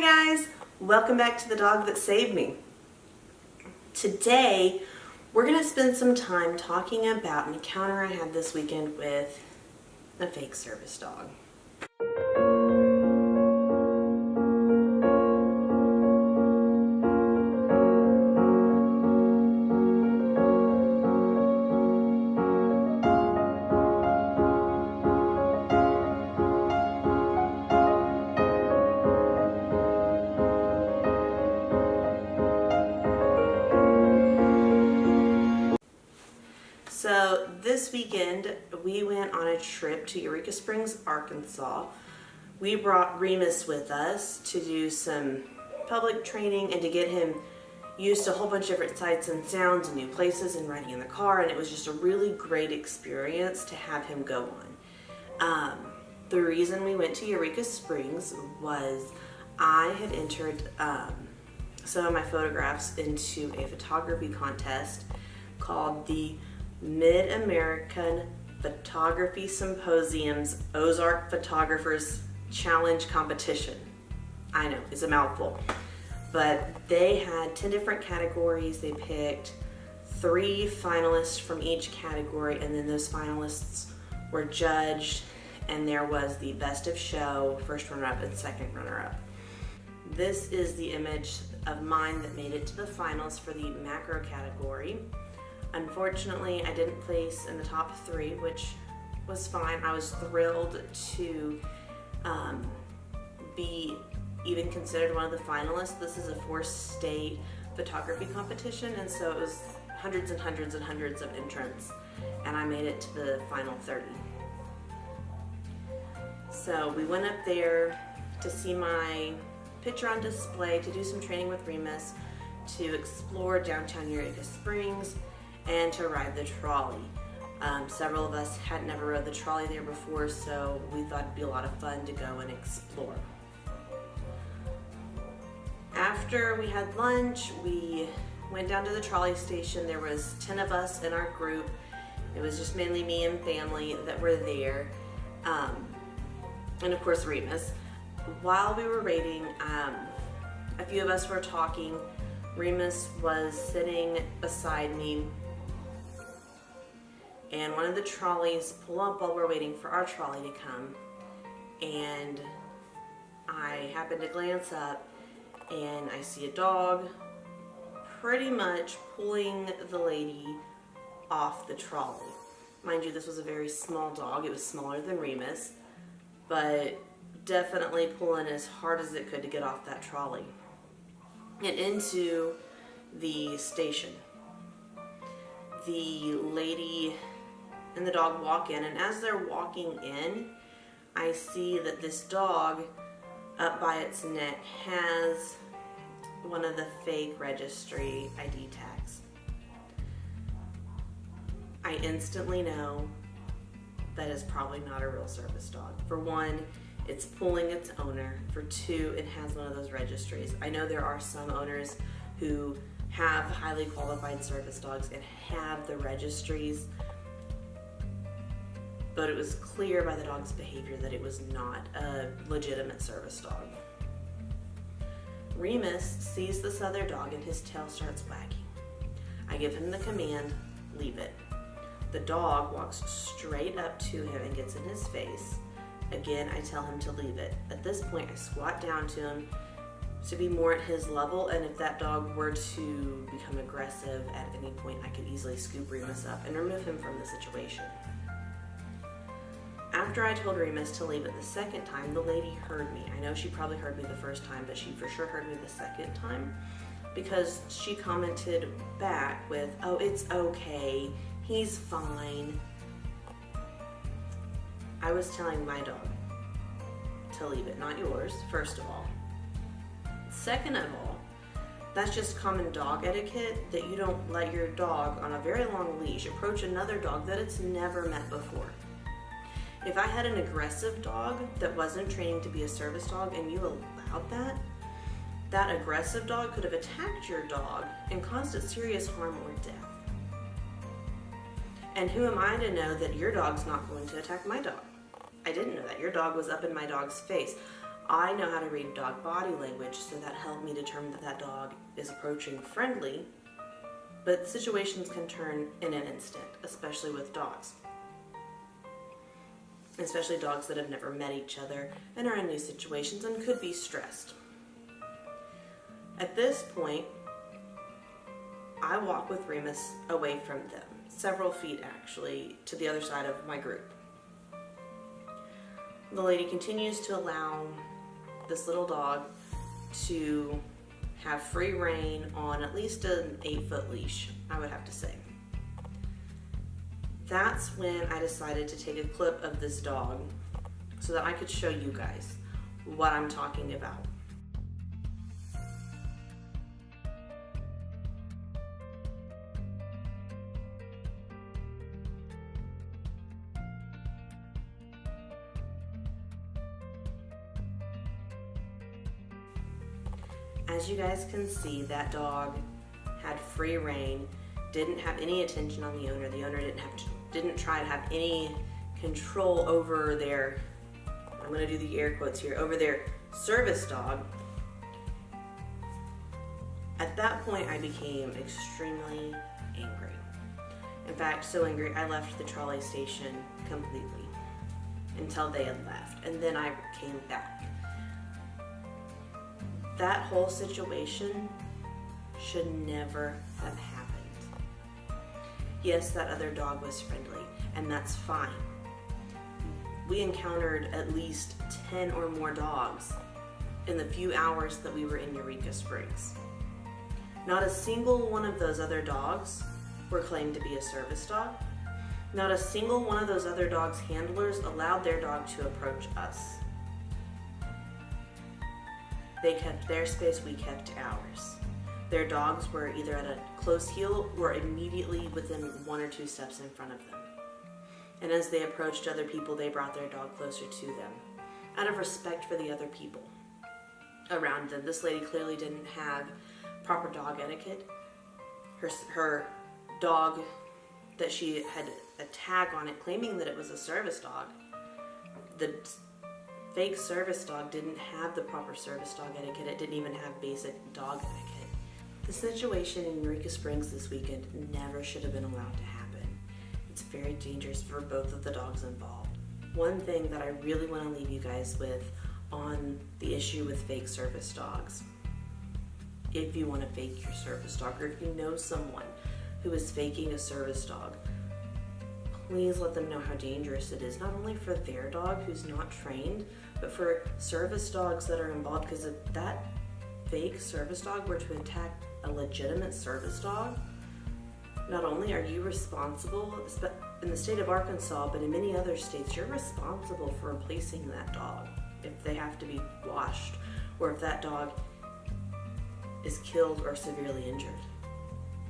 Hi guys, welcome back to The Dog That Saved Me. Today we're going to spend some time talking about an encounter I had this weekend with a fake service dog. So this weekend we went on a trip to Eureka Springs, Arkansas. We brought Remus with us to do some public training and to get him used to a whole bunch of different sights and sounds and new places and riding in the car, and it was just a really great experience to have him go on. The reason we went to Eureka Springs was I had entered some of my photographs into a photography contest called the Mid-American Photography Symposium's Ozark Photographers Challenge Competition. I know, it's a mouthful. But they had 10 different categories. They picked 3 finalists from each category, and then those finalists were judged, and there was the best of show, first runner-up and second runner-up. This is the image of mine that made it to the finals for the macro category. Unfortunately, I didn't place in the top 3, which was fine. I was thrilled to be even considered one of the finalists. This is a 4-state photography competition, and so it was hundreds and hundreds and hundreds of entrants, and I made it to the final 30. So we went up there to see my picture on display, to do some training with Remus, to explore downtown Eureka Springs, and to ride the trolley. Several of us had never rode the trolley there before, so we thought it'd be a lot of fun to go and explore. After we had lunch, we went down to the trolley station. There was 10 of us in our group. It was just mainly me and family that were there, and of course Remus. While we were waiting, a few of us were talking. Remus was sitting beside me, and one of the trolleys pulled up while we're waiting for our trolley to come, and I happened to glance up and I see a dog pretty much pulling the lady off the trolley. Mind you, this was a very small dog. It was smaller than Remus, but definitely pulling as hard as it could to get off that trolley and into the station. The lady and the dog walk in, and as they're walking in, I see that this dog up by its neck has one of the fake registry ID tags. I instantly know that is probably not a real service dog. For one, it's pulling its owner. For 2, it has one of those registries. I know there are some owners who have highly qualified service dogs and have the registries, but it was clear by the dog's behavior that it was not a legitimate service dog. Remus sees this other dog and his tail starts wagging. I give him the command, leave it. The dog walks straight up to him and gets in his face. Again, I tell him to leave it. At this point, I squat down to him to be more at his level, and if that dog were to become aggressive at any point, I could easily scoop Remus up and remove him from the situation. After I told Remus to leave it the second time, the lady heard me. I know she probably heard me the first time, but she for sure heard me the second time, because she commented back with, "Oh, it's okay, he's fine." I was telling my dog to leave it, not yours, first of all. Second of all, that's just common dog etiquette, that you don't let your dog on a very long leash approach another dog that it's never met before. If I had an aggressive dog that wasn't training to be a service dog and you allowed that, that aggressive dog could have attacked your dog and caused it serious harm or death. And who am I to know that your dog's not going to attack my dog? I didn't know that. Your dog was up in my dog's face. I know how to read dog body language, so that helped me determine that that dog is approaching friendly, but situations can turn in an instant, especially with dogs. Especially dogs that have never met each other and are in new situations and could be stressed. At this point, I walk with Remus away from them, several feet actually, to the other side of my group. The lady continues to allow this little dog to have free rein on at least an 8-foot leash, I would have to say. That's when I decided to take a clip of this dog so that I could show you guys what I'm talking about. As you guys can see, that dog had free rein, didn't have any attention on the owner. The owner didn't try to have any control over their, I'm going to do the air quotes here, over their service dog. At that point, I became extremely angry. In fact, so angry, I left the trolley station completely until they had left, and then I came back. That whole situation should never have happened. Yes, that other dog was friendly, and that's fine. We encountered at least 10 or more dogs in the few hours that we were in Eureka Springs. Not a single one of those other dogs were claimed to be a service dog. Not a single one of those other dogs' handlers allowed their dog to approach us. They kept their space, we kept ours. Their dogs were either at a close heel or immediately within 1 or 2 steps in front of them. And as they approached other people, they brought their dog closer to them, out of respect for the other people around them. This lady clearly didn't have proper dog etiquette. Her dog, that she had a tag on it claiming that it was a service dog, the fake service dog didn't have the proper service dog etiquette. It didn't even have basic dog etiquette. The situation in Eureka Springs this weekend never should have been allowed to happen. It's very dangerous for both of the dogs involved. One thing that I really want to leave you guys with on the issue with fake service dogs. If you want to fake your service dog, or if you know someone who is faking a service dog, please let them know how dangerous it is, not only for their dog who's not trained, but for service dogs that are involved. Because if that fake service dog were to attack a legitimate service dog, not only are you responsible, in the state of Arkansas, but in many other states, you're responsible for replacing that dog if they have to be washed, or if that dog is killed or severely injured.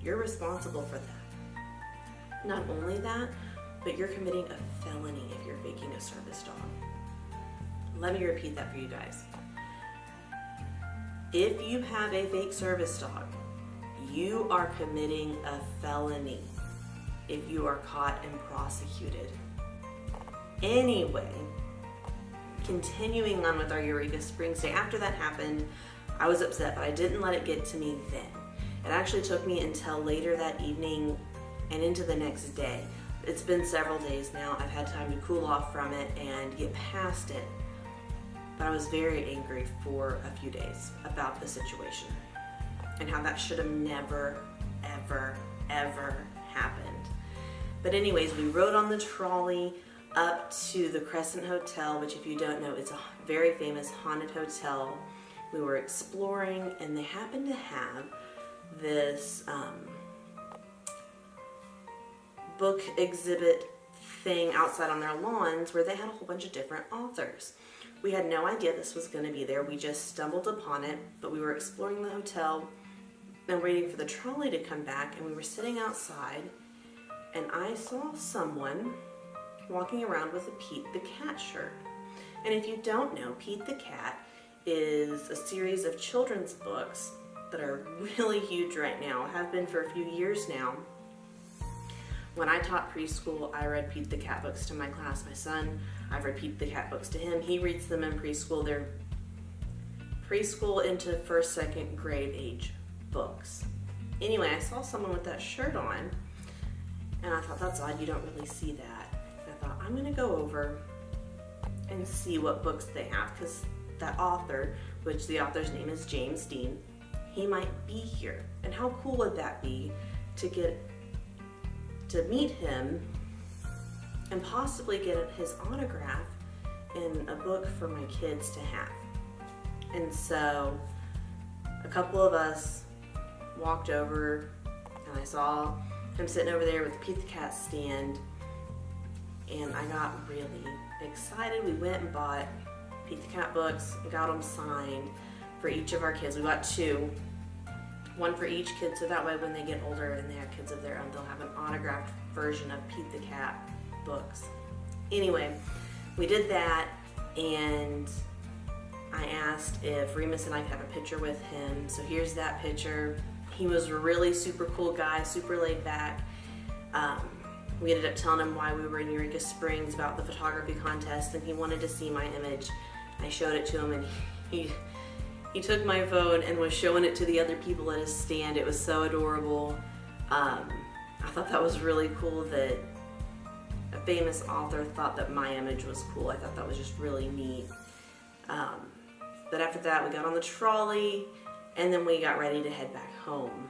You're responsible for that. Not only that, but you're committing a felony if you're faking a service dog. Let me repeat that for you guys. If you have a fake service dog, you are committing a felony if you are caught and prosecuted. Anyway, continuing on with our Eureka Springs Day, after that happened, I was upset, but I didn't let it get to me then. It actually took me until later that evening and into the next day. It's been several days now. I've had time to cool off from it and get past it. But I was very angry for a few days about the situation and how that should have never, ever, ever happened. But anyways, we rode on the trolley up to the Crescent Hotel, which if you don't know, it's a very famous haunted hotel. We were exploring, and they happened to have this book exhibit thing outside on their lawns where they had a whole bunch of different authors. We had no idea this was going to be there. We just stumbled upon it, but we were exploring the hotel and waiting for the trolley to come back, and we were sitting outside, and I saw someone walking around with a Pete the Cat shirt. And if you don't know, Pete the Cat is a series of children's books that are really huge right now, have been for a few years now. When I taught preschool, I read Pete the Cat books to my class. My son, I've read Pete the Cat books to him. He reads them in preschool. They're preschool into first, second grade age books. Anyway, I saw someone with that shirt on, and I thought, that's odd, you don't really see that. And I thought, I'm gonna go over and see what books they have, because that author, which the author's name is James Dean, he might be here. And how cool would that be to get to meet him and possibly get his autograph in a book for my kids to have. And so a couple of us walked over, and I saw him sitting over there with the Pete the Cat stand, and I got really excited. We went and bought Pete the Cat books and got them signed for each of our kids. We got 2, one for each kid, so that way when they get older and they have kids of their own, they'll have an autographed version of Pete the Cat books. Anyway, we did that, and I asked if Remus and I could have a picture with him. So here's that picture. He was a really super cool guy, super laid back. We ended up telling him why we were in Eureka Springs, about the photography contest, and he wanted to see my image. I showed it to him, and he took my phone and was showing it to the other people at his stand. It was so adorable. I thought that was really cool that a famous author thought that my image was cool. I thought that was just really neat. But after that, we got on the trolley, and then we got ready to head back home.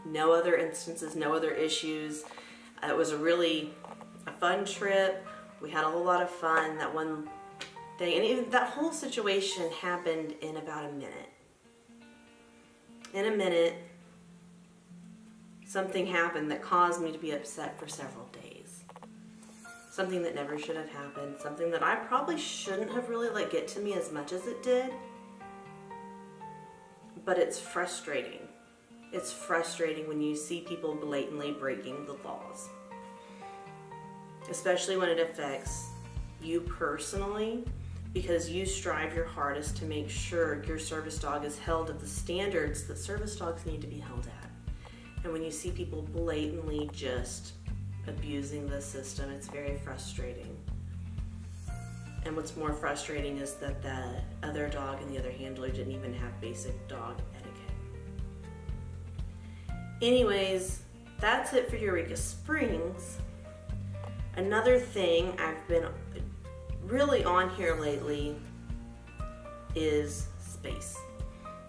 No other instances, no other issues. It was a fun trip. We had a whole lot of fun that one day, and even that whole situation happened in about a minute. In a minute, something happened that caused me to be upset for several days. Something that never should have happened, something that I probably shouldn't have really let get to me as much as it did. But it's frustrating. It's frustrating when you see people blatantly breaking the laws. Especially when it affects you personally, because you strive your hardest to make sure your service dog is held at the standards that service dogs need to be held at. And when you see people blatantly just abusing the system, it's very frustrating. And what's more frustrating is that the other dog and the other handler didn't even have basic dog etiquette. Anyways, that's it for Eureka Springs. Another thing I've been really on here lately is space,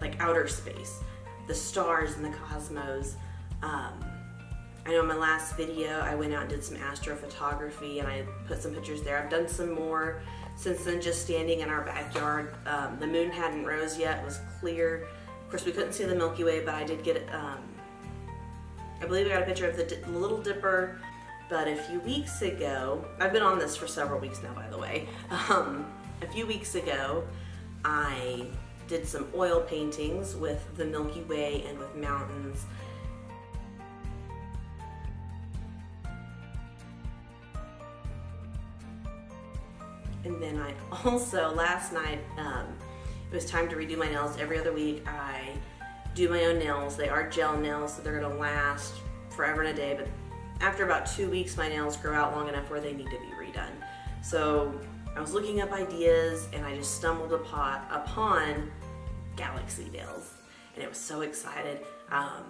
like outer space, the stars and the cosmos. I know in my last video I went out and did some astrophotography, and I put some pictures there. I've done some more since then, just standing in our backyard. The moon hadn't rose yet, it was clear. Of course, we couldn't see the Milky Way, but I did get, I believe I got a picture of the Little Dipper. But a few weeks ago, I've been on this for several weeks now, by the way. A few weeks ago, I did some oil paintings with the Milky Way and with mountains. And then I also, last night, it was time to redo my nails. Every other week I do my own nails. They are gel nails, so they're gonna last forever and a day, but after about 2 weeks my nails grow out long enough where they need to be redone. So I was looking up ideas, and I just stumbled upon Galaxy nails, and I was so excited. I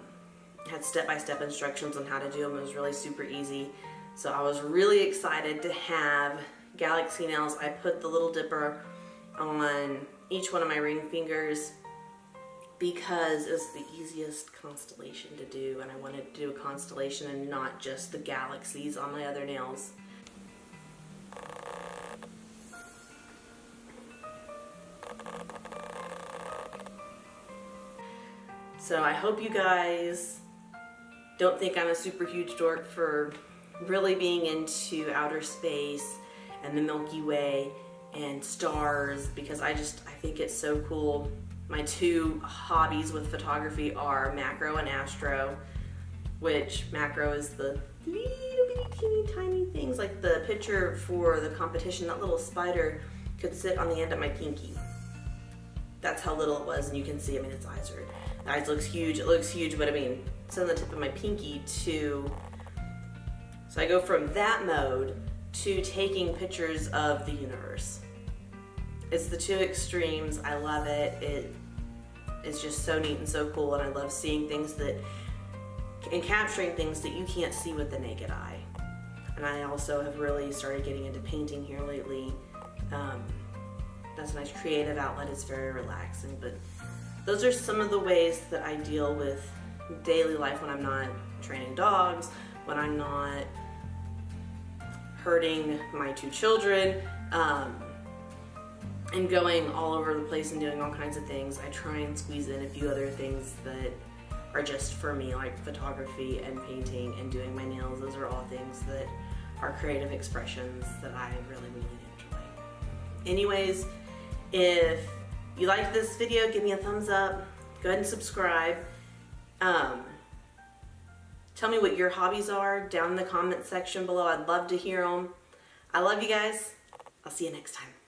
had step-by-step instructions on how to do them. It was really super easy. So I was really excited to have Galaxy nails. I put the Little Dipper on each one of my ring fingers because it's the easiest constellation to do, and I wanted to do a constellation and not just the galaxies on my other nails. So I hope you guys don't think I'm a super huge dork for really being into outer space and the Milky Way and stars, because I think it's so cool. My two hobbies with photography are macro and astro, which macro is the little bitty teeny tiny things, like the picture for the competition, that little spider could sit on the end of my pinky. That's how little it was, and you can see, I mean, its eyes looks huge, it looks huge, but I mean, it's on the tip of my pinky to, so I go from that mode to taking pictures of the universe. It's the two extremes. I love it. is just so neat and so cool, and I love seeing things and capturing things that you can't see with the naked eye. And I also have really started getting into painting here lately. That's a nice creative outlet. It's very relaxing, but those are some of the ways that I deal with daily life when I'm not training dogs, when I'm not hurting my 2 children, and going all over the place and doing all kinds of things. I try and squeeze in a few other things that are just for me, like photography and painting and doing my nails. Those are all things that are creative expressions that I really, really enjoy. Anyways, if you like this video, give me a thumbs up. Go ahead and subscribe. Tell me what your hobbies are down in the comment section below. I'd love to hear them. I love you guys. I'll see you next time.